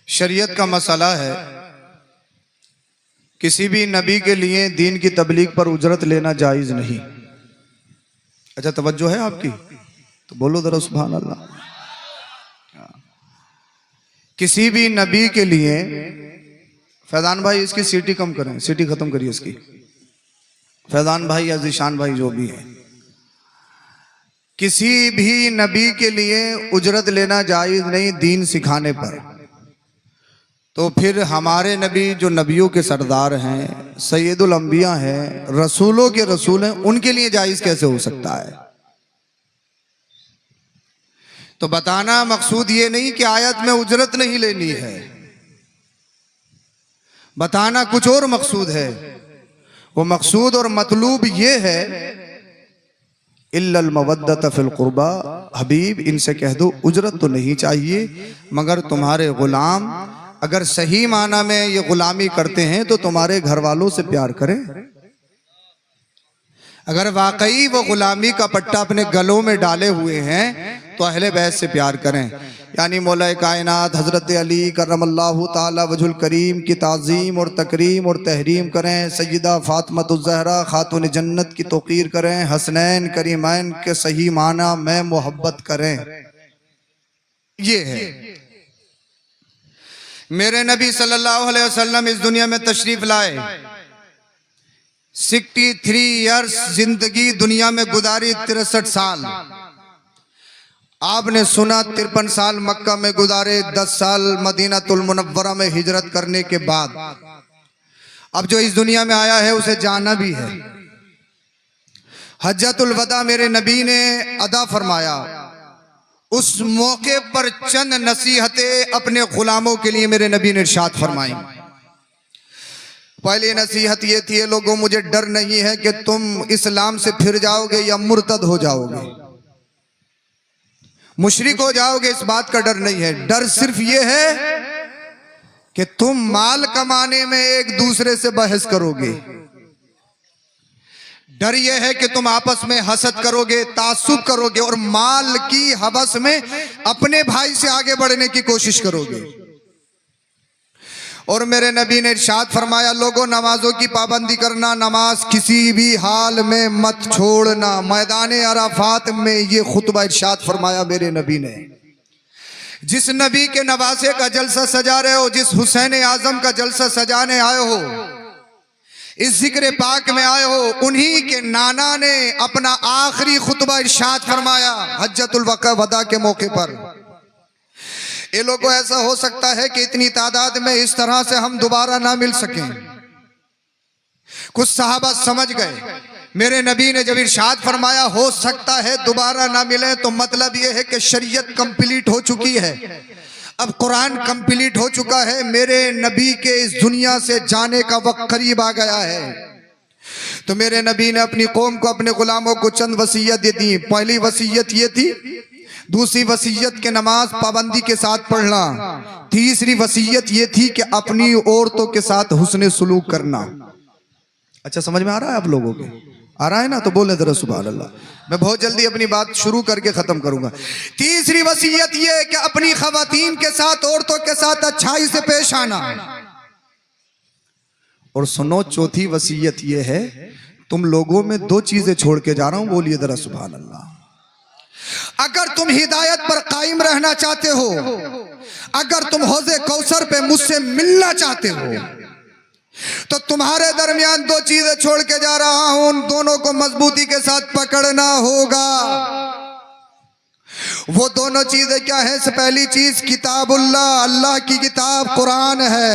शरीयत का मसला है, किसी भी नबी के लिए दीन की तबलीग पर उजरत लेना जायज़ नहीं। अच्छा तवज्जो है आपकी, तो बोलो जरा सुभान अल्लाह। किसी भी नबी के लिए, फैजान भाई इसकी सीटी कम करें, सीटी खत्म करिए इसकी, फैजान भाई या जिशान भाई जो भी है, किसी भी नबी के लिए उजरत लेना जायज़ नहीं दीन सिखाने पर। तो फिर हमारे नबी जो नबियों के सरदार हैं, सैयदुल अंबिया हैं, रसूलों के रसूल हैं, उनके लिए जायज़ कैसे हो सकता है? तो बताना मकसूद ये नहीं कि आयत में उजरत नहीं लेनी है, बताना कुछ और मकसूद है। वो मकसूद और मतलूब ये है, इल्लल मवद्दत फिल कुर्बा, हबीब इनसे कह दो उजरत तो नहीं चाहिए, मगर तुम्हारे गुलाम अगर सही माना में ये गुलामी करते हैं तो तुम्हारे घर वालों से प्यार करें। अगर वाकई वो गुलामी का पट्टा अपने गलों में डाले हुए हैं तो अहले बैत से प्यार करें। यानी मौला कायनात हजरत अली करमल्लाहु ताला वजुल करीम की ताज़ीम और तकरीम और तहरीम करें, सय्यदा फातिमातुज़ ज़हरा खातून जन्नत की तौक़ीर करें, हसनैन करीमैन के सही माना में मोहब्बत करें। ये है मेरे नबी सल्लल्लाहु अलैहि वसल्लम इस दुनिया में तशरीफ लाए, 63 ईयर्स जिंदगी दुनिया में गुजारी, 63 साल। आपने सुना 53 साल मक्का में गुजारे, 10 साल मदीनातुल मुनव्वरा में हिजरत करने के बाद अब जो इस दुनिया में आया है उसे जाना भी है। हज्जतुल वदा मेरे नबी ने अदा फरमाया, उस मौके पर चंद नसीहतें अपने गुलामों के लिए मेरे नबी ने इरशाद फरमाई। पहली नसीहत ये थी, लोगों मुझे डर नहीं है कि तुम इस्लाम से फिर जाओगे या मुर्तद हो जाओगे, मुशरिक हो जाओगे, इस बात का डर नहीं है। डर सिर्फ ये है कि तुम माल कमाने में एक दूसरे से बहस करोगे। डर यह है कि तुम आपस में हसद करोगे, तासुब करोगे और माल की हवस में अपने भाई से आगे बढ़ने की कोशिश करोगे। और मेरे नबी ने इरशाद फरमाया, लोगों नमाजों की पाबंदी करना, नमाज किसी भी हाल में मत छोड़ना। मैदान अराफात में ये खुतबा इरशाद फरमाया मेरे नबी ने। जिस नबी के नवासे का जलसा सजा रहे हो, जिस हुसैन आजम का जलसा सजाने आए हो, इस जिक्र पाक में आए हो, उन्हीं के नाना ने अपना आखिरी खुतबा इरशाद फरमाया हज्जतुल वदा के मौके पर। ये लोगों ऐसा हो सकता है कि इतनी तादाद में इस तरह से हम दोबारा ना मिल सकें। कुछ सहाबा समझ गए, मेरे नबी ने जब इरशाद फरमाया हो सकता है दोबारा ना मिले, तो मतलब यह है कि शरीयत कंप्लीट हो चुकी है, अब कुरान कंप्लीट हो चुका है, मेरे नबी के इस दुनिया से जाने का वक्त करीब आ गया है। तो मेरे नबी ने अपनी कौम को, अपने गुलामों को चंद वसीयत दी। पहली वसीयत ये थी, दूसरी वसीयत के नमाज पाबंदी के साथ पढ़ना, तीसरी वसीयत ये थी कि अपनी औरतों के साथ हुस्न सुलूक करना। अच्छा समझ में आ रहा है आप लोगों के? आ रहा है ना? तो बोले जरा सुभान अल्लाह। मैं बहुत जल्दी अपनी बात शुरू करके खत्म करूंगा। तीसरी वसीयत ये कि अपनी खवातीन के साथ, औरतों के साथ अच्छाई से पेश आना। और सुनो, चौथी वसीयत ये है, तुम लोगों में दो चीजें छोड़ के जा रहा हूं, बोलिए जरा सुभान अल्लाह। अगर तुम हिदायत पर कायम रहना चाहते हो, अगर तुम हौज़े कौसर पे मुझसे मिलना चाहते हो, तो तुम्हारे दरमियान दो चीजें छोड़ के जा रहा हूं, उन दोनों को मजबूती के साथ पकड़ना होगा। वो दोनों चीजें क्या है? पहली चीज किताबुल्लाह, अल्लाह की किताब कुरान है।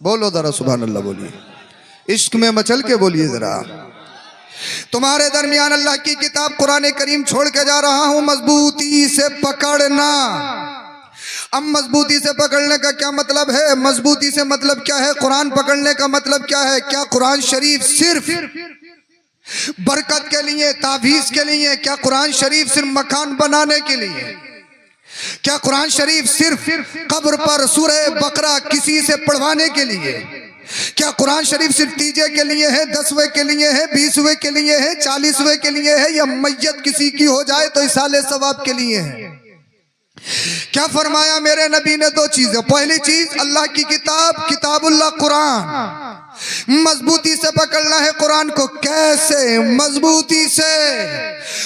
बोलो जरा सुभान अल्लाह, बोलिए इश्क में मचल के बोलिए जरा। तुम्हारे दरमियान अल्लाह की किताब कुरान करीम छोड़ के जा रहा हूं, मजबूती से पकड़ना। अब मजबूती से पकड़ने का क्या मतलब है? मजबूती से मतलब क्या है? कुरान पकड़ने का मतलब क्या है? क्या कुरान शरीफ सिर्फ बरकत के लिए, तावीज के लिए? क्या कुरान शरीफ सिर्फ मकान बनाने के लिए? क्या कुरान शरीफ सिर्फ कब्र पर सूरह बकरा किसी से पढ़वाने के लिए? क्या कुरान शरीफ सिर्फ तीजे के लिए है, 10वें के लिए है, 20वें के लिए है, 40वें के लिए है, या मैयत किसी की हो जाए तो इसाले सवाब के लिए है? क्या फरमाया मेरे नबी ने? दो चीजें। पहली चीज अल्लाह की किताब, किताबुल्लाह कुरान, मजबूती से पकड़ना है कुरान को। कैसे? मजबूती से।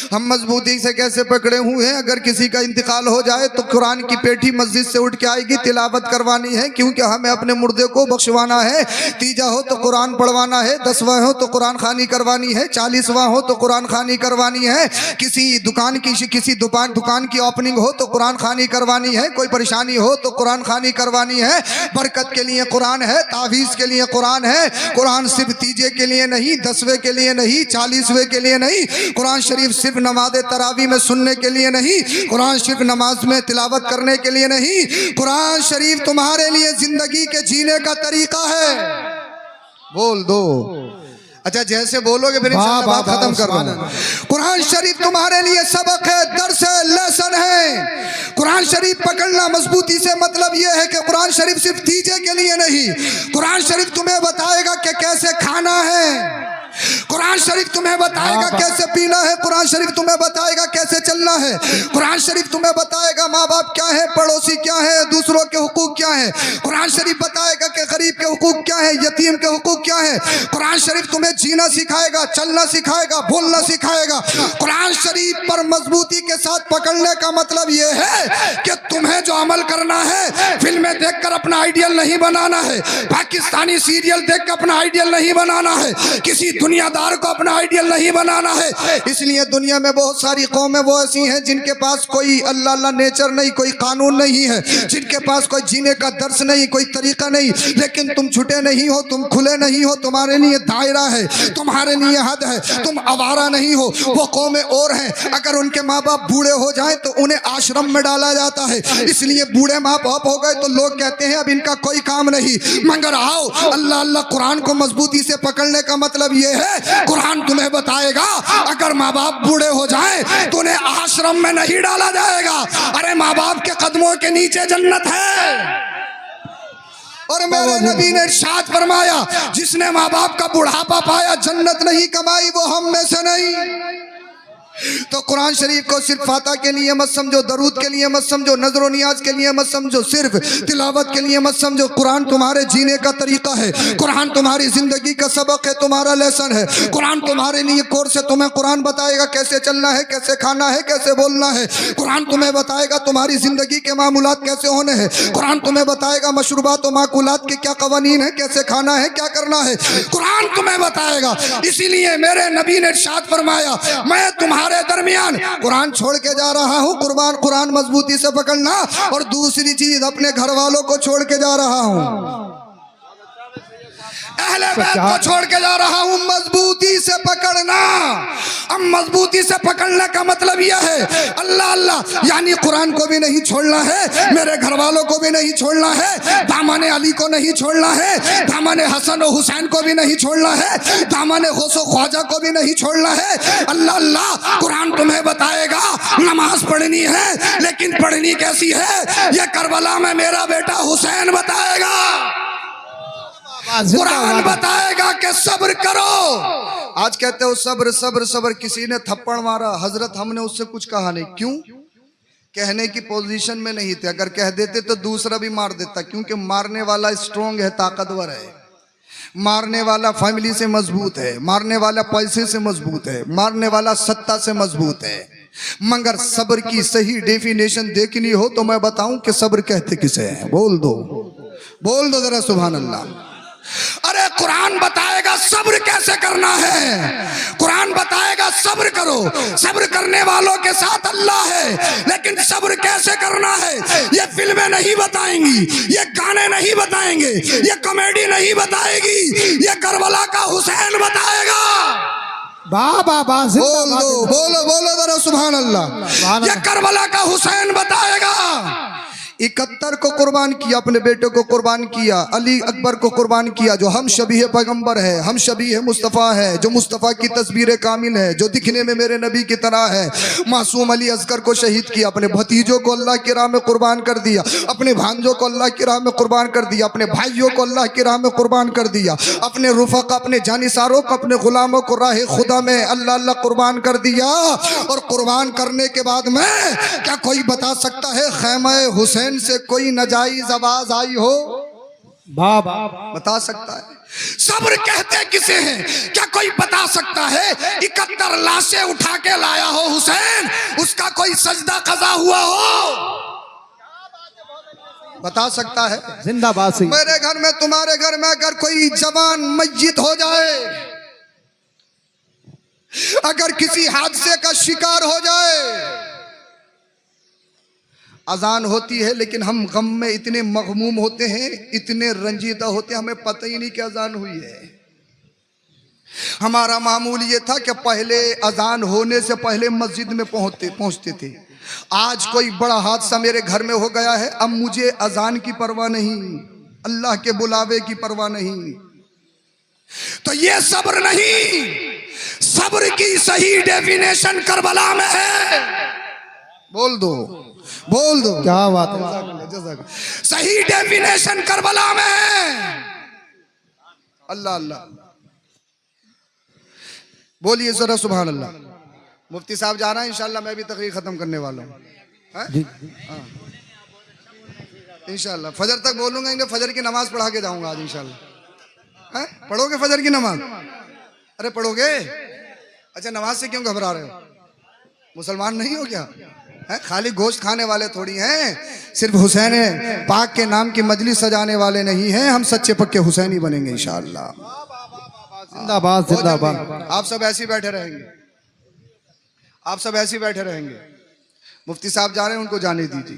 हम मजबूती से कैसे पकड़े हुए हैं? अगर किसी का इंतकाल हो जाए तो कुरान की पेठी मस्जिद से उठ के आएगी, तिलावत करवानी है, क्योंकि हमें अपने मुर्दे को बख्शवाना है। तीजा हो तो कुरान पढ़वाना है, 10वां हो तो कुरान खानी करवानी है, 40वां हो तो कुरान खानी करवानी है। किसी दुकान की ओपनिंग हो तो कुरान खानी करवानी है। कोई परेशानी हो तो कुरान खानी करवानी है। बरकत के लिए कुरान है, तावीज़ के लिए कुरान है। कुरान सिर्फ तीजे के लिए नहीं, 10वें के लिए नहीं, 40वें के लिए नहीं। कुरान शरीफ सिर्फ नमाज तरावी में सुनने के लिए नहीं, कुरान शरीफ नमाज में तिलावत करने के लिए नहीं। कुरान शरीफ तुम्हारे लिए जिंदगी के जीने का तरीका है। बोल दो। अच्छा, जैसे बोलोगे फिर इंशाअल्लाह बात खत्म कर दूंगा। कुरान शरीफ तुम्हारे लिए सबक है, दर्स है, लेसन है। कुरान शरीफ पकड़ना मजबूती से मतलब यह है कि कुरान शरीफ सिर्फ तीजे के लिए नहीं, कुरान शरीफ तुम्हें बताएगा कि कैसे खाना है, कुरान शरीफ तुम्हें बताएगा कैसे पीना है, कुरान शरीफ तुम्हें बताएगा कैसे चलना है, कुरान शरीफ तुम्हें बताएगा माँ बाप क्या है, पड़ोसी क्या है, दूसरों के हुकूक क्या है, कुरान शरीफ बताएगा कि गरीब के हुकूक क्या है, यतीम के हुकूक क्या है। कुरान शरीफ तुम्हें जीना सिखाएगा, चलना सिखाएगा, बोलना सिखाएगा। कुरान शरीफ पर मजबूती के साथ पकड़ने का मतलब यह है कि तुम्हें जो अमल करना है, फिल्में देखकर अपना आइडियल नहीं बनाना है, पाकिस्तानी सीरियल देखकर अपना आइडियल नहीं बनाना है, किसी दुनियादार को अपना आइडियल नहीं बनाना है। इसलिए दुनिया में बहुत सारी कौमें वो ऐसी हैं जिनके पास कोई अल्लाह नेचर नहीं, कोई कानून नहीं है, जिनके पास कोई जीने का दर्स नहीं, कोई तरीका नहीं। लेकिन तुम छुटे नहीं हो, तुम खुले नहीं हो, तुम्हारे लिए दायरा है, तुम्हारे लिए हद है, तुम आवारा नहीं हो। वो कौमें और हैं, अगर उनके माँ बाप बूढ़े हो जाएं तो उन्हें आश्रम में डाला जाता है। इसलिए बूढ़े माँ बाप हो गए तो लोग कहते हैं अब इनका कोई काम नहीं। मगर आओ, अल्लाह अल्लाह कुरान को मजबूती से पकड़ने का मतलब ये है, कुरान तुम्हें बताएगा अगर माँ बाप बूढ़े हो जाए तो उन्हें आश्रम में नहीं डाला जाएगा। अरे माँ बाप के कदमों के नीचे जन्नत है। और मेरे नबी ने इरशाद फरमाया, जिसने माँ बाप का बुढ़ापा पाया, जन्नत नहीं कमाई, वो हम में से नहीं। तो कुरान शरीफ को सिर्फ फाता के लिए मत समझो, दरूद के लिए मत समझो, नजर नियाज के लिए मत समझो, सिर्फ तिलावत के लिए मत समझो। कुरान तुम्हारे जीने का तरीका है, कुरान तुम्हारी जिंदगी का सबक है, तुम्हारा लेसन है। कुरान तुम्हारे लिए कोर्स है, तुम्हें कुरान बताएगा कैसे चलना है, कैसे खाना है, कैसे बोलना है। कुरान तुम्हें बताएगा तुम्हारी जिंदगी के मामूलात कैसे होने हैं। कुरान तुम्हें बताएगा मशरूबात और माकुलात के क्या कवानीन है, कैसे खाना है, क्या करना है। कुरान तुम्हें बताएगा। इसीलिए मेरे नबी ने इरशाद फरमाया, मैं तुम्हारे दरमियान कुरान छोड़ के जा रहा हूँ। कुरान मजबूती से पकड़ना। और दूसरी चीज, अपने घर वालों को छोड़ के जा रहा हूँ, अहले बैत को छोड़ के जा रहा हूँ, मजबूती से पकड़ना। अब मजबूती से पकड़ने का मतलब यह है, अल्लाह अल्लाह यानी कुरान को भी नहीं छोड़ना है, मेरे घर वालों को भी नहीं छोड़ना है, दामन अली को नहीं छोड़ना है, दामन हसन और हुसैन को भी नहीं छोड़ना है, दामन गौस ख्वाजा को भी नहीं छोड़ना है। अल्लाह अल्लाह कुरान तुम्हें बताएगा नमाज पढ़नी है, लेकिन पढ़नी कैसी है, यह करबला में मेरा बेटा हुसैन बताएगा। कुरान बताएगा कि सब्र करो। आज कहते हो सब्र सब्र सब्र, किसी ने थप्पड़ मारा, हजरत हमने उससे कुछ कहा नहीं। क्यों? कहने की पोजीशन में नहीं थे। अगर कह देते तो दूसरा भी मार देता, क्योंकि मारने वाला स्ट्रॉन्ग है, ताकतवर है, मारने वाला फैमिली से मजबूत है, मारने वाला पैसे से मजबूत है, मारने वाला सत्ता से मजबूत है। मगर सब्र की सही डेफिनेशन देखनी हो तो मैं बताऊं कि सब्र कहते किसे हैं। बोल दो जरा सुभान अल्लाह। अरे कुरान बताएगा सब्र कैसे करना है, कुरान बताएगा सब्र करो, सब्र करने वालों के साथ अल्लाह है। लेकिन सब्र कैसे करना है, ये फिल्में नहीं बताएंगी, ये गाने नहीं बताएंगे, ये कॉमेडी नहीं बताएगी, ये करबला का हुसैन बताएगा। बोलो जरा सुभान अल्लाह। ये करबला का हुसैन बताएगा 71 को कुर्बान किया, अपने बेटे को कुर्बान किया, अली अकबर को कुर्बान किया, जो हम शबीह पैगंबर है, हम शबीह मुस्तफ़ा है, जो मुस्तफ़ा की तस्वीर कामिल है, जो दिखने में मेरे नबी की तरह है। मासूम अली असगर को शहीद किया, अपने भतीजों को अल्लाह की राह में कुर्बान कर दिया, अपने भांजों को अल्लाह की राह में कुर्बान कर दिया, अपने भाइयों को अल्लाह की राह में कुर्बान कर दिया, अपने रुफ़क़, अपने जानिसारों को, अपने गुलामों को राह खुदा में अल्लाह अल्लाह कुर्बान कर दिया। और कुर्बान करने के बाद में क्या कोई बता सकता है खैमा हुसैन से कोई नाजायज आवाज आई हो? बाबा बता सकता है? सब्र कहते किसे हैं? क्या कोई बता सकता है? 71 लाशें उठा के लाया हो हुसैन, उसका कोई सजदा कज़ा हुआ हो? बता सकता है? जिंदाबाद से। मेरे घर में, तुम्हारे घर में अगर कोई जवान मय्यत हो जाए, अगर किसी हादसे का शिकार हो जाए, अजान होती है लेकिन हम गम में इतने मगमूम होते हैं, इतने रंजीदा होते हैं, हमें पता ही नहीं कि अजान हुई है। हमारा मामूल ये था कि पहले अजान होने से पहले मस्जिद में पहुंचते थे। आज कोई बड़ा हादसा मेरे घर में हो गया है, अब मुझे अजान की परवाह नहीं, अल्लाह के बुलावे की परवाह नहीं। तो ये सब्र नहीं, सब्र की सही डेफिनेशन करबला में है। बोल दो, बोल दो, क्या बात है। सही डेफिनेशन करबला में है। अल्लाह अल्लाह बोलिए जरा सुभान अल्लाह। मुफ्ती साहब जा रहा है, इंशाल्लाह मैं भी तकरीर खत्म करने वाला हूँ। इंशाल्लाह फजर तक बोलूंगा, इनके फजर की नमाज पढ़ा के जाऊंगा आज इंशाल्लाह। पढ़ोगे फजर की नमाज? अरे पढ़ोगे? अच्छा, नमाज से क्यों घबरा रहे हो? मुसलमान नहीं हो क्या? है खाली गोश्त खाने वाले थोड़ी हैं, सिर्फ हुसैन पाक के नाम की मजलिस सजाने वाले नहीं हैं। हम सच्चे पक्के हुसैनी बनेंगे इंशाअल्लाह। जिंदाबाद जिंदाबाद। आप सब ऐसे ही बैठे रहेंगे, आप सब ऐसे ही बैठे रहेंगे। मुफ्ती साहब जा रहे हैं, उनको जाने दीजिए।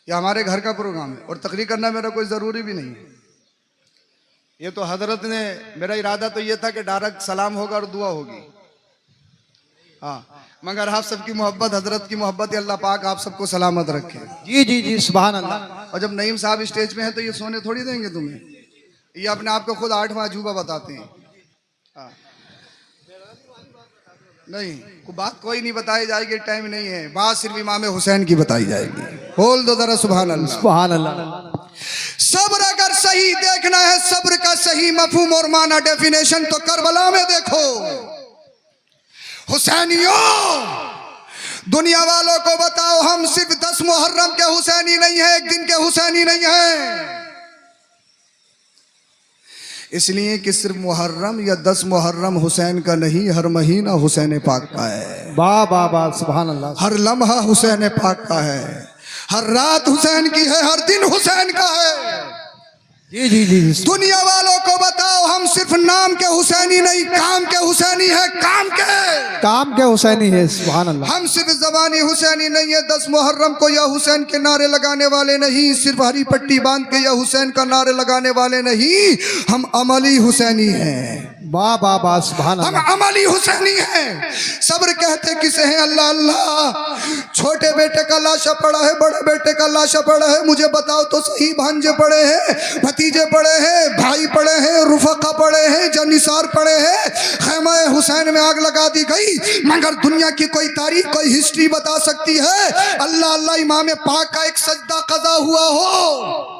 ये हमारे घर का प्रोग्राम है और तकरीर करना मेरा कोई ज़रूरी भी नहीं है। ये तो हजरत ने, मेरा इरादा तो ये था कि डायरेक्ट सलाम होगा और दुआ होगी। हाँ, मगर आप सबकी मोहब्बत, हजरत की मोहब्बत, अल्लाह पाक आप सबको सलामत रखे। जी जी जी सुभान अल्लाह। और जब नईम साहब स्टेज पे हैं तो ये सोने थोड़ी देंगे तुम्हें, ये अपने आप को खुद 8वां अजूबा बताते हैं। हाँ। नहीं, बात कोई नहीं बताई जाएगी, टाइम नहीं है, बात सिर्फ इमाम हुसैन की बताई जाएगी। बोल दो जरा सुभान अल्लाह। सुभान अल्लाह। सब्र अगर सही देखना है, सब्र का सही मफहूम और माना डेफिनेशन, तो करबला में देखो। हुसैनियों, दुनिया वालों को बताओ, हम सिर्फ 10 मुहर्रम के हुसैनी नहीं है, एक दिन के हुसैनी नहीं है। इसलिए कि सिर्फ मुहर्रम या 10 मुहर्रम हुसैन का नहीं, हर महीना हुसैन पाक का है। वाह वाह वाह सुभान अल्लाह। हर लम्हा हुसैन पाक का है, हर रात हुसैन की है, हर दिन हुसैन का है। जी जी जी। दुनिया वालों को बताओ, हम सिर्फ नाम के हुसैनी नहीं, काम के हुसैनी है, काम के हुसैनी है। सुभान अल्लाह। हम सिर्फ जबानी हुसैनी नहीं है, 10 मुहर्रम को या हुसैन के नारे लगाने वाले नहीं, सिर्फ हरी पट्टी बांध के या हुसैन का नारे लगाने वाले नहीं, हम अमली हुसैनी हैं। वाह वाह वाह सुभान हम अल्लाह। अमली हुसैनी हैं। सब्र कहते किसे हैं? अल्लाह अल्लाह। छोटे बेटे का लाशा पड़ा है, बड़े बेटे का लाशा पड़ा है, मुझे बताओ तो सही। भांजे पड़े हैं, भतीजे पड़े हैं, भाई पड़े हैं, रुफका पड़े हैं, जनिसार पड़े हैं। खैमा हुसैन में आग लगा दी गई, मगर दुनिया की कोई तारीख, कोई हिस्ट्री बता सकती है अल्लाह अल्लाह इमाम पाक का एक सजदा कज़ा हुआ हो?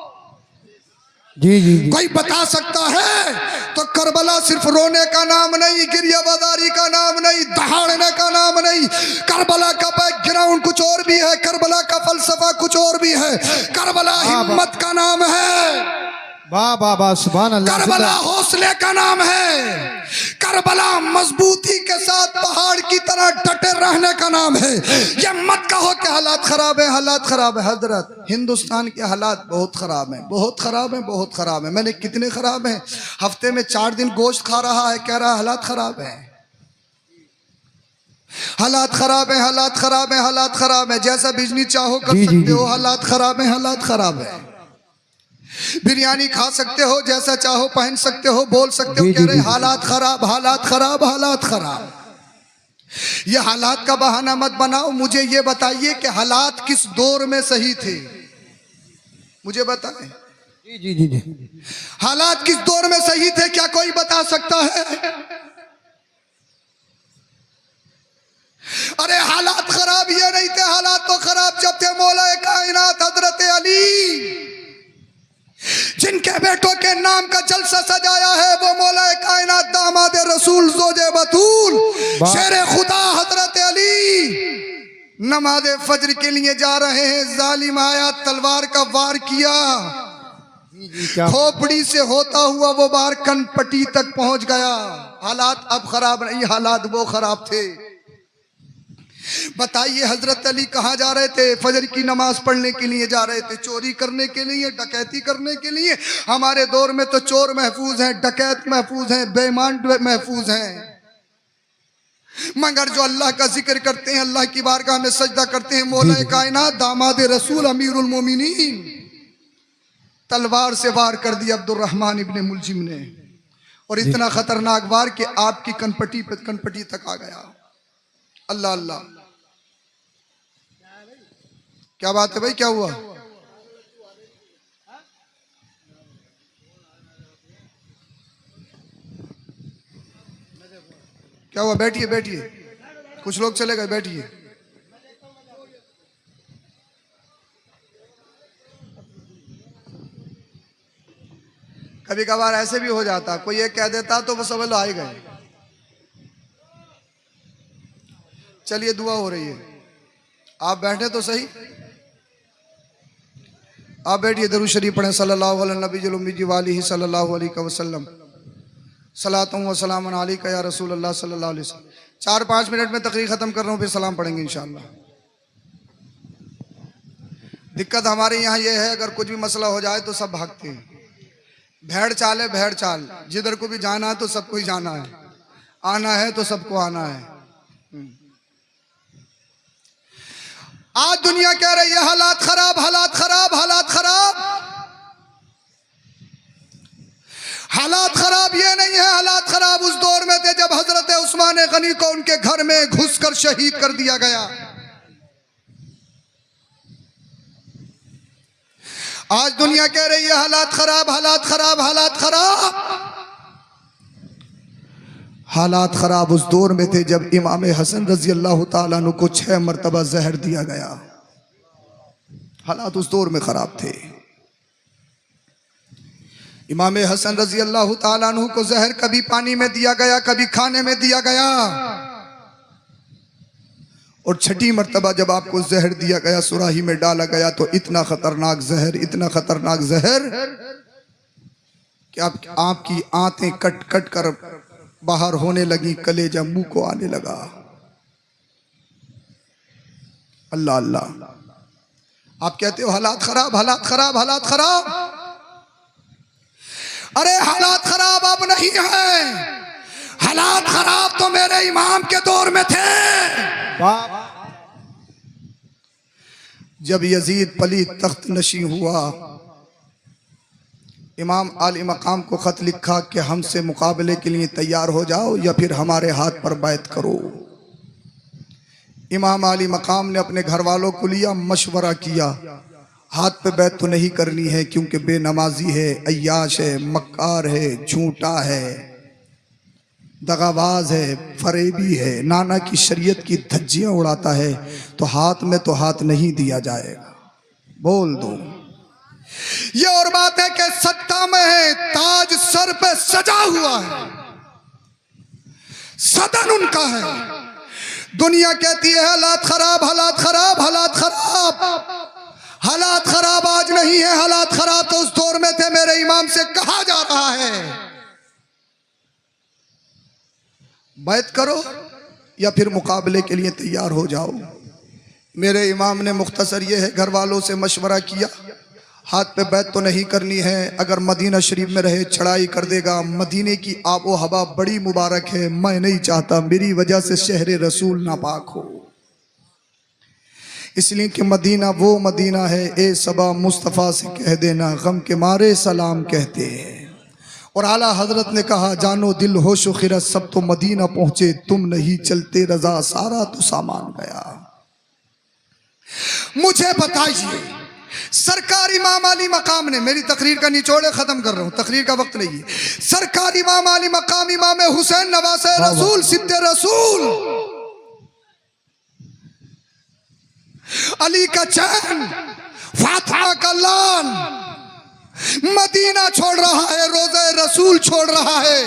जी जी जी। कोई बता सकता है? तो करबला सिर्फ रोने का नाम नहीं, गिरिया बाजारी का नाम नहीं, दहाड़ने का नाम नहीं। करबला का बैकग्राउंड कुछ और भी है, करबला का फलसफा कुछ और भी है। करबला हिम्मत का नाम है, वाह वाह वाह सुभान अल्लाह। करबला हौसले का नाम है, करबला मजबूती के साथ पहाड़ की तरह डटे रहने का नाम है। ये मत कहो कि हालात खराब है, हालात खराब है। हजरत, हिंदुस्तान के हालात बहुत खराब हैं, बहुत खराब हैं, बहुत खराब हैं। मैंने कितने खराब हैं? हफ्ते में 4 दिन गोश्त खा रहा है, कह रहा है हालात खराब है, हालात खराब है, हालात खराब है, हालात खराब है। जैसा बिजली चाहो कर सकते हो, हालात खराब है, हालात खराब है। बिरयानी खा सकते हो, जैसा चाहो पहन सकते हो, बोल सकते हो, कह रहे हालात खराब, हालात खराब, हालात खराब। ये हालात का बहाना मत बनाओ। मुझे ये बताइए कि हालात किस दौर में सही थे? मुझे बताएं जी जी जी जी हालात किस दौर में सही थे, क्या कोई बता सकता है? अरे हालात खराब ये नहीं थे, हालात तो खराब जब थे मौला कायनात हजरत अली, जिनके बेटों के नाम का जलसा सजाया है वो मौला कायनात दामाद रसूल ज़ोजे बतूल शेर खुदा हजरत अली नमाज फज्र के लिए जा रहे हैं। जालिम आया, तलवार का वार किया, क्या खोपड़ी से होता हुआ वो बार कनपट्टी तक पहुंच गया। हालात अब खराब नहीं, हालात वो खराब थे। बताइए हजरत अली कहाँ जा रहे थे? फजर की नमाज पढ़ने के लिए जा रहे थे, चोरी करने के लिए, डकैती करने के लिए। हमारे दौर में तो चोर महफूज हैं, डकैत महफूज हैं, बेईमान महफूज हैं, मगर जो अल्लाह का जिक्र करते हैं, अल्लाह की बारगाह में सजदा करते हैं, मौला कायनात दामाद रसूल अमीरुल मोमिनीन तलवार से वार कर दिया अब्दुर्रहमान इब्ने मुलजिम ने, और इतना खतरनाक वार कि आपकी कनपट्टी पे कनपट्टी तक आ गया। अल्लाह अल्लाह, क्या बात है भाई, क्या हुआ? क्या हुआ? बैठिए बैठिए, कुछ लोग चले गए, बैठिए। कभी कभार ऐसे भी हो जाता, कोई ये कह देता तो वो समझ लो आ ही गए। चलिए दुआ हो रही है, आप बैठे तो सही, आप बैठिए। दरूद शरीफ पढ़ें सल्लल्लाहु अलैहि नबी उम्मी वाली सल्लल्लाहु अलैहि वसल्लम सलातुम व सलामुन अलैका या रसूल अल्लाह सल्लल्लाहु अलैहि वसल्लम। 4-5 मिनट में तकरीर खत्म कर रहा हूँ, फिर सलाम पढ़ेंगे इंशाअल्लाह। दिक्कत हमारे यहाँ ये है, अगर कुछ भी मसला हो जाए तो सब भागते हैं। भेड़ चाल है, भेड़ चाल, जिधर को भी जाना है तो सबको ही जाना है, आना है तो सबको आना है। आज दुनिया कह रही है हालात खराब, हालात खराब, हालात खराब। हालात खराब ये नहीं है, हालात खराब उस दौर में थे जब हजरत उस्मान गनी को उनके घर में घुसकर शहीद कर दिया गया। आज दुनिया कह रही है हालात खराब, हालात खराब, हालात खराब। हालात खराब उस दौर में थे जब इमाम हसन रजी अल्लाह ताला अन्हु को 6 मरतबा जहर दिया गया। हालात उस दौर में खराब थे। इमाम हसन रजी अल्लाह ताला अन्हु को जहर कभी पानी में दिया गया, कभी खाने में दिया गया, और 6ठी मरतबा जब आपको जहर दिया गया, सुराही में डाला गया, तो इतना खतरनाक जहर, इतना खतरनाक जहर कि आपकी आंतें कट कट कर बाहर होने लगी, कलेजा मुंह को आने लगा। अल्लाह अल्लाह। आप कहते हो हालात खराब, हालात खराब, हालात खराब। अरे हालात खराब अब नहीं है, हालात खराब तो मेरे इमाम के दौर में थे। जब यजीद पलीद तख्त नशी हुआ, इमाम आली मकाम को खत लिखा कि हमसे मुकाबले के लिए तैयार हो जाओ या फिर हमारे हाथ पर बैत करो। इमाम आली मकाम ने अपने घर वालों को लिया, मशवरा किया, हाथ पे बैत तो नहीं करनी है क्योंकि बेनमाजी है, अय्याश है, मक्कार है, झूठा है, दगाबाज है, फरेबी है, नाना की शरीयत की धज्जियां उड़ाता है, तो हाथ में तो हाथ नहीं दिया जाएगा। बोल दो। ये और बात है कि सत्ता में है, ताज सर पे सजा हुआ है, सदन उनका है। दुनिया कहती है हालात खराब, हालात खराब, हालात खराब। हालात खराब आज नहीं है, हालात खराब तो उस दौर में थे। मेरे इमाम से कहा जा रहा है बैत करो या फिर मुकाबले के लिए तैयार हो जाओ। मेरे इमाम ने मुख्तसर ये है, घर वालों से मशवरा किया, हाथ पे बैत तो नहीं करनी है, अगर मदीना शरीफ में रहे चढ़ाई कर देगा। मदीने की आबो हवा बड़ी मुबारक है, मैं नहीं चाहता मेरी वजह से शहर रसूल नापाक हो, इसलिए कि मदीना वो मदीना है। ए सबा मुस्तफ़ा से कह देना गम के मारे सलाम कहते हैं। और आला हजरत ने कहा जानो दिल होशो खिरत सब तो मदीना पहुंचे, तुम नहीं चलते रजा सारा तो सामान गया। मुझे बताइए सरकार इमाम अली मकाम ने, मेरी तकरीर का निचोड़े खत्म कर रहा हूं, तकरीर का वक्त नहीं है। सरकार इमाम अली मकाम इमाम हुसैन नवासे रसूल सिद्दे रसूल अली का चैन फातिमा का लान मदीना छोड़ रहा है, रोज़े रसूल छोड़ रहा है,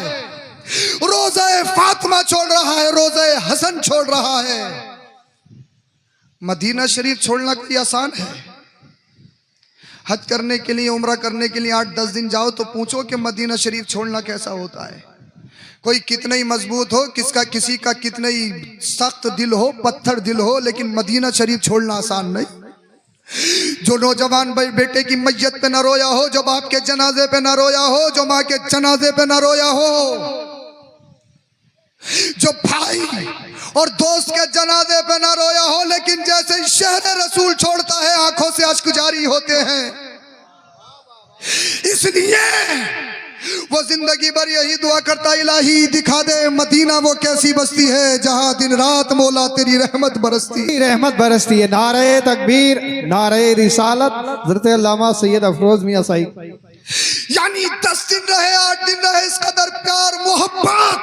रोज़े फातिमा छोड़ रहा है, रोज़े हसन छोड़ रहा है। मदीना शरीफ छोड़ना कोई आसान है? हज करने के लिए, उम्रा करने के लिए 8-10 दिन जाओ तो पूछो कि मदीना शरीफ छोड़ना कैसा होता है। कोई कितना ही मजबूत हो, किसी का कितना ही सख्त दिल हो, पत्थर दिल हो, लेकिन मदीना शरीफ छोड़ना आसान नहीं। जो नौजवान बेटे की मैयत पे न रोया हो, जो बाप के जनाजे पे न रोया हो, जो माँ के जनाजे पे न रोया हो, जो भाई और दोस्त के जनाजे पे न रोया हो, लेकिन जैसे ही शहर रसूल छोड़ता है आंखों से अश्क जारी होते हैं। इसलिए वो जिंदगी भर यही दुआ करता, इलाही दिखा दे मदीना वो कैसी बस्ती है जहां दिन रात मौला तेरी रहमत बरसती रहमत बरसती है। नारे तकबीर, नारे रिसालत, हज़रत अल्लामा सैयद अफरोज मियां साहिब। यानी 10 दिन रहे, 8 दिन रहे, इस कदर प्यार मोहब्बत।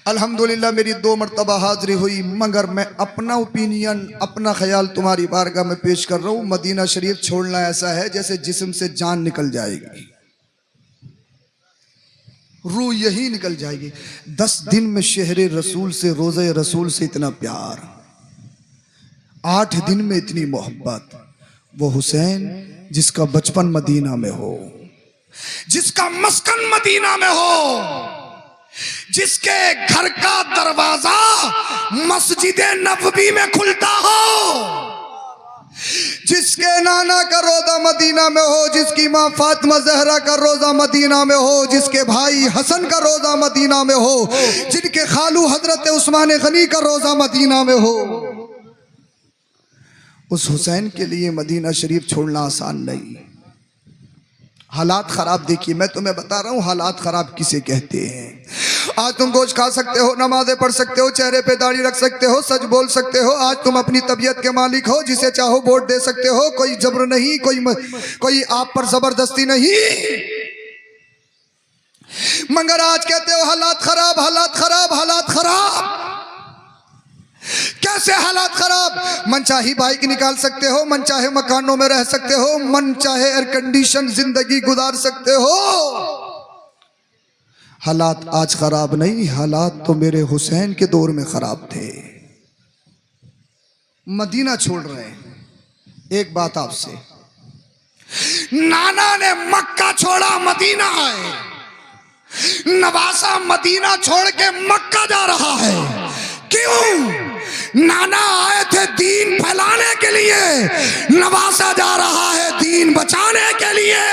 अल्हम्दुलिल्लाह मेरी 2 मरतबा हाजिरी हुई, मगर मैं अपना ओपिनियन, अपना ख्याल तुम्हारी बारगाह में पेश कर रहा हूँ। मदीना शरीफ छोड़ना ऐसा है जैसे जिस्म से जान निकल जाएगी, रूह यही निकल जाएगी। 10 दिन में शहरे रसूल से, रोज़े रसूल से इतना प्यार, 8 दिन में इतनी मोहब्बत। वो हुसैन जिसका बचपन मदीना में हो, जिसका मस्कन मदीना में हो, जिसके घर का दरवाजा मस्जिद नबवी में खुलता हो, जिसके नाना का रोजा मदीना में हो, जिसकी माँ फातिमा जहरा का रोजा मदीना में हो, जिसके भाई हसन का रोजा मदीना में हो, जिनके खालू हजरत उस्मान गनी का रोजा मदीना में हो, उस हुसैन के लिए मदीना शरीफ छोड़ना आसान नहीं। हालात खराब देखिए, मैं तुम्हें बता रहा हूँ हालात खराब किसे कहते हैं। आज तुम गोश्त खा सकते हो, नमाजें पढ़ सकते हो, चेहरे पे दाढ़ी रख सकते हो, सच बोल सकते हो, आज तुम अपनी तबीयत के मालिक हो, जिसे चाहो वोट दे सकते हो, कोई जबर नहीं, कोई आप पर जबरदस्ती नहीं। मगर आज कहते हो हालात खराब, हालात खराब, हालात खराब। कैसे हालात खराब? मन चाहे बाइक निकाल सकते हो, मन चाहे मकानों में रह सकते हो, मन चाहे एयर कंडीशन जिंदगी गुजार सकते हो। हालात आज खराब नहीं, हालात तो मेरे हुसैन के दौर में खराब थे। मदीना छोड़ रहे हैं। एक बात आपसे, नाना ने मक्का छोड़ा, मदीना आए। नवासा मदीना छोड़ के मक्का जा रहा है, क्यों? नाना आए थे दीन फैलाने के लिए, नवासा जा रहा है दीन बचाने के लिए।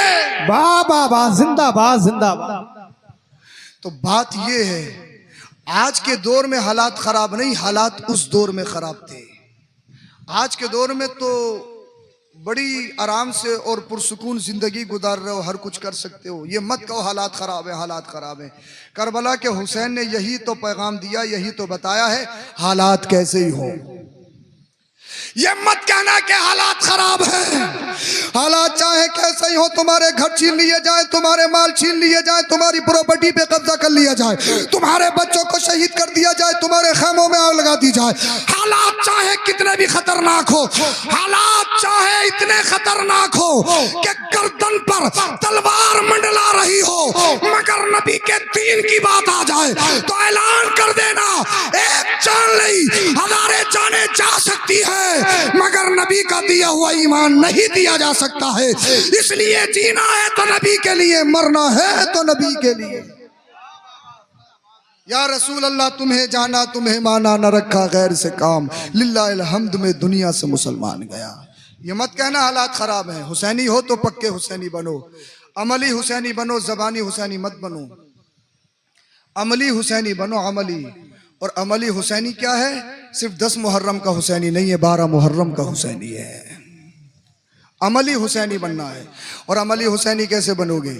वाह वाह वाह, जिंदाबाद जिंदाबाद। तो बात यह है, आज के दौर में हालात खराब नहीं, हालात उस दौर में खराब थे। आज के दौर में तो बड़ी आराम से और पुरसुकून जिंदगी गुजार रहे हो, हर कुछ कर सकते हो। ये मत कहो हालात खराब है, हालात खराब है। करबला के हुसैन ने यही तो पैगाम दिया, यही तो बताया है, हालात कैसे ही हो। ये मत कहना कि हालात खराब है। हालात चाहे कैसे ही हो, तुम्हारे घर छीन लिए जाए, तुम्हारे माल छीन लिए जाए, तुम्हारी प्रॉपर्टी पे कब्जा कर लिया जाए, तुम्हारे बच्चों को शहीद कर दिया जाए, तुम्हारे खेमों में आग लगा दी जाए, हालात चाहे कितने भी खतरनाक हो, हालात चाहे इतने खतरनाक हो कि गर्दन पर तलवार मंडला रही हो, मगर नबी के दीन की बात आ जाए तो ऐलान कर देना, एक जान नहीं हजारे जाने जा सकती है, मगर नबी का दिया हुआ ईमान नहीं दिया जा सकता है। इसलिए जीना है तो नबी के लिए, मरना है तो नबी के लिए। या रसूल अल्लाह, तुम्हें जाना तुम्हें माना, न रखा गैर से काम, लिल्लाहिल हम्द में दुनिया से मुसलमान गया। ये मत कहना हालात खराब हैं। हुसैनी हो तो पक्के हुसैनी बनो, अमली हुसैनी बनो, जबानी हुसैनी मत बनो। अमली हुसैनी बनो, अमली। और अमली हुसैनी क्या है? सिर्फ 10 मुहर्रम का हुसैनी नहीं है, 12 मुहर्रम का हुसैनी है। अमली हुसैनी बनना है। और अमली हुसैनी कैसे बनोगे?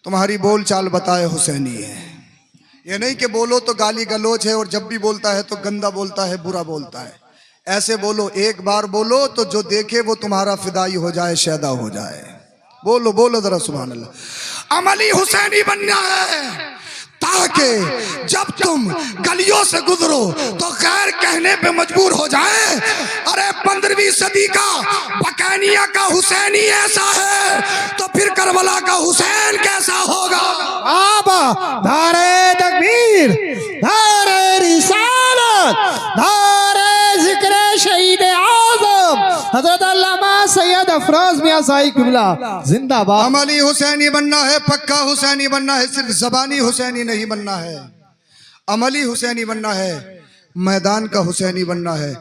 तुम्हारी बोल चाल बताए हुसैनी है। ये नहीं कि बोलो तो गाली गलोच है और जब भी बोलता है तो गंदा बोलता है, बुरा बोलता है। ऐसे बोलो, एक बार बोलो तो जो देखे वो तुम्हारा फिदाई हो जाए, शैदा हो जाए। बोलो बोलो जरा सुभान अल्लाह। अमली हुसैनी बनना है ताकि जब तुम गलियों से गुजरो तो खैर कहने पे मजबूर हो जाए, अरे 15वीं सदी का बकानिया का हुसैनी ऐसा है तो फिर करबला का हुसैन कैसा होगा। आबा धारे तकबीर, धारे रिसालत, धारे जिक्र शहीद आज़म हजरत अल्लामा सैयद अफरोज मियां साई किबला जिंदाबाद। अमली हुसैनी बनना है, पक्का हुसैनी बनना है, सिर्फ जबानी हुसैनी नहीं बनना है, अमली हुसैनी बनना है, मैदान का हुसैनी बनना है।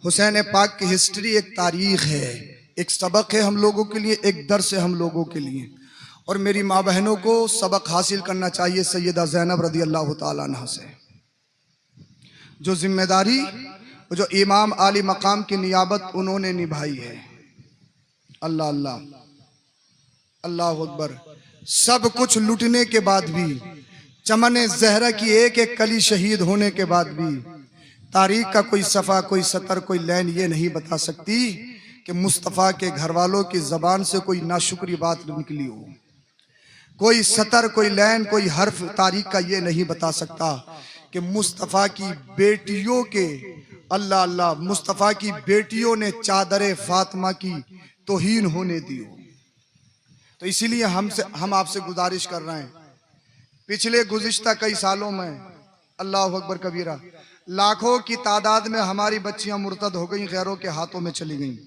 हुसैन पाक की हिस्ट्री एक तारीख है, एक सबक है हम लोगों के लिए, एक दर्स है हम लोगों के लिए। और मेरी माँ बहनों को सबक हासिल करना चाहिए सैयदा ज़ैनब रज़ी अल्लाह ताला अन्हा से, जो जिम्मेदारी, जो इमाम आली मकाम की नियाबत उन्होंने निभाई है। अल्लाह अल्लाह अल्लाह अकबर। सब कुछ लुटने के बाद भी, चमन ज़हरा की एक एक कली शहीद होने के बाद भी, तारीख का कोई सफ़ा, कोई सतर, कोई लाइन ये नहीं बता सकती कि मुस्तफ़ा के घर वालों की ज़बान से कोई नाशुक्री बात निकली हो। कोई सतर, कोई लाइन, कोई हर्फ तारीख का ये नहीं बता सकता कि मुस्तफ़ा की बेटियों के, अल्लाह अल्लाह, मुस्तफ़ा की बेटियों ने चादर फातिमा की तौहीन होने दी हो। तो इसीलिए हम आपसे गुजारिश कर रहे हैं, पिछले गुज़िश्ता कई सालों में, अल्लाह अकबर कबीरा, लाखों की तादाद में हमारी बच्चियां मुर्तद हो गई, गैरों के हाथों में चली गईं।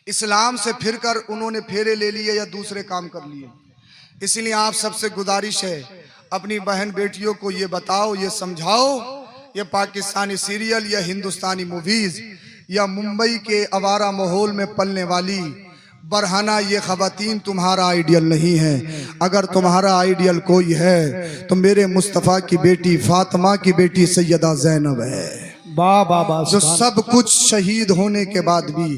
इस्लाम से फिरकर उन्होंने फेरे ले लिए या दूसरे काम कर लिए। इसलिए आप सबसे गुजारिश है, अपनी बहन बेटियों को ये बताओ, ये समझाओ, ये पाकिस्तानी सीरियल या हिंदुस्तानी मूवीज या मुंबई के आवारा माहौल में पलने वाली बरहाना ये खवातीन तुम्हारा आइडियल नहीं है। अगर तुम्हारा आइडियल कोई है तो मेरे मुस्तफ़ा की बेटी फातिमा की बेटी सैयदा ज़ैनब है, जो सब कुछ शहीद होने के बाद भी,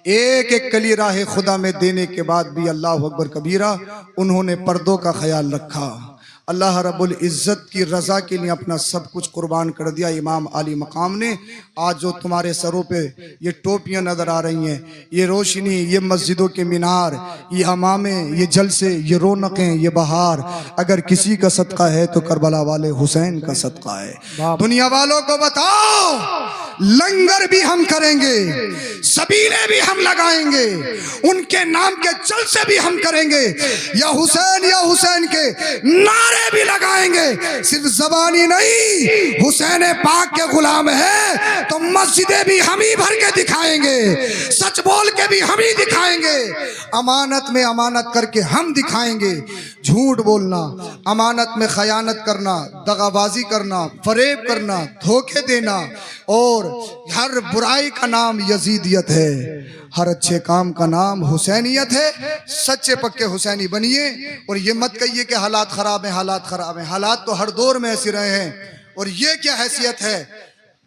एक एक कली राह खुदा में देने के बाद भी, अल्लाह अकबर कबीरा, उन्होंने पर्दों का ख्याल रखा। अल्लाह रब्बुल इज़्ज़त की रज़ा के लिए अपना सब कुछ कुर्बान कर दिया इमाम आली मकाम ने। आज जो तुम्हारे सरों पे ये टोपियां नज़र आ रही हैं, ये रोशनी, ये मस्जिदों के मीनार, ये अमामे, ये जलसे, ये रौनकें, ये बहार, अगर किसी का सदका है तो करबला वाले हुसैन का सदका है। दुनिया वालों को बताओ, लंगर भी हम करेंगे, सबीले भी हम लगाएंगे, उनके नाम के जलसे भी हम करेंगे, या हुसैन के नारे भी लगाएंगे। सिर्फ जबानी नहीं, हुसैन पाक के गुलाम है तो मस्जिदें भी हम ही भर के दिखाएंगे, सच बोल के भी हम ही दिखाएंगे, अमानत में अमानत करके हम दिखाएंगे। झूठ बोलना, अमानत में खयानत करना, दगाबाजी करना, फरेब करना, धोखे देना, और हर बुराई का नाम यजीदियत है, हर अच्छे काम का नाम हुसैनियत है। सच्चे पक्के हुसैनी बनिए और ये मत कहिए कि हालात खराब हैं, हालात खराब हैं। हालात तो हर दौर में ऐसे रहे हैं। और ये क्या हैसियत है,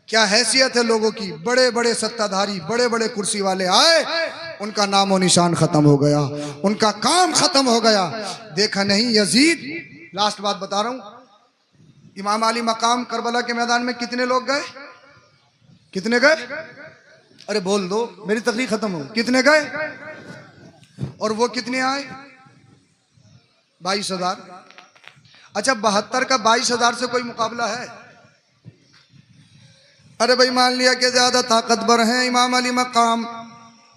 क्या हैसियत है लोगों की, बड़े बड़े सत्ताधारी, बड़े बड़े कुर्सी वाले आए, उनका नामो निशान खत्म हो गया, उनका काम खत्म हो गया। देखा नहीं यजीद, लास्ट बात बता रहा हूं, इमाम अली मकाम करबला के मैदान में कितने लोग गए, कितने गए, अरे बोल दो, मेरी तकलीफ खत्म हो, कितने गए और वो कितने आए, 22,000। अच्छा 72 का 22,000 से कोई मुकाबला है? अरे भाई मान लिया कि ज्यादा ताकतवर हैं, इमाम अली मकाम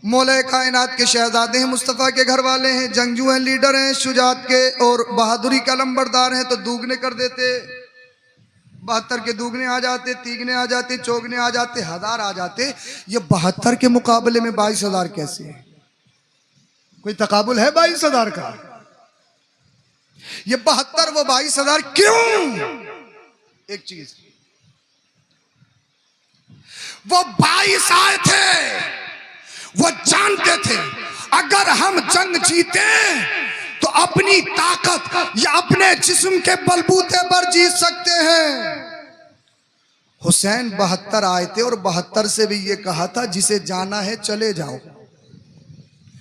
मौला कायनात के शहजादे हैं, मुस्तफ़ा के घर वाले हैं, जंगजू हैं, लीडर हैं, शुजात के और बहादुरी का लंबरदार हैं, तो दुगने कर देते, 72 के दुगने आ जाते, तीगने आ जाते, चौगने आ जाते, 1000 आ जाते। ये 72 के मुकाबले में 22,000 कैसे है? कोई तकाबुल है 22,000 का? ये 72 वो 22,000 क्यों? एक चीज, वो 22 आए थे, वो जानते थे अगर हम जंग जीते तो अपनी ताकत या अपने जिस्म के बलबूते पर जीत सकते हैं। हुसैन 72 आए थे और 72 से भी ये कहा था जिसे जाना है चले जाओ,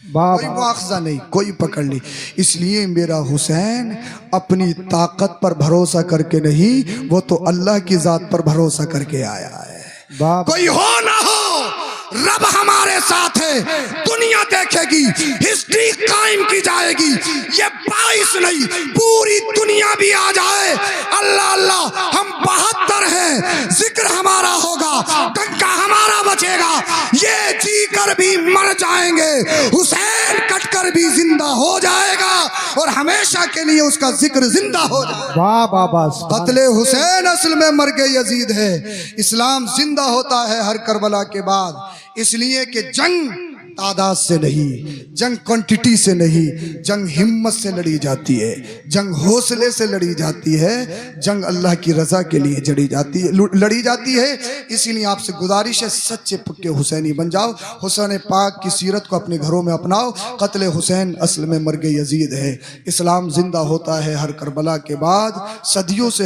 कोई मुआखजा नहीं, कोई पकड़ नहीं। इसलिए मेरा हुसैन अपनी ताकत पर भरोसा करके नहीं, वो तो अल्लाह की जात पर भरोसा करके आया है। कोई हो ना हो, रब हमारे साथ है, दुनिया देखेगी, हिस्ट्री कायम की जाएगी। ये 22 नहीं, पूरी दुनिया भी आ जाए, अल्लाह अल्लाह हम 72 हैं, जिक्र हमारा होगा, डंका हमारा बचेगा, ये जी कर भी मर जाएंगे, हुसैन कट कर भी जिंदा हो जाएगा और हमेशा के लिए उसका जिक्र जिंदा हो जाएगा। वाह बाबा, कत्ले हुसैन असल में मर के यजीद है। इस्लाम जिंदा होता है हर करबला के बाद, इसलिए कि जंग तादाद से नहीं, जंग क्वांटिटी से नहीं, जंग हिम्मत से लड़ी जाती है, जंग हौसले से लड़ी जाती है, जंग अल्लाह की रजा के लिए लड़ी जाती है। इसीलिए आपसे गुजारिश है, सच्चे पक्के हुसैनी बन जाओ, हुसैन पाक की सीरत को अपने घरों में अपनाओ। कत्ले हुसैन असल में मर के यजीद है। इस्लाम जिंदा होता है हर करबला के बाद, सदियों से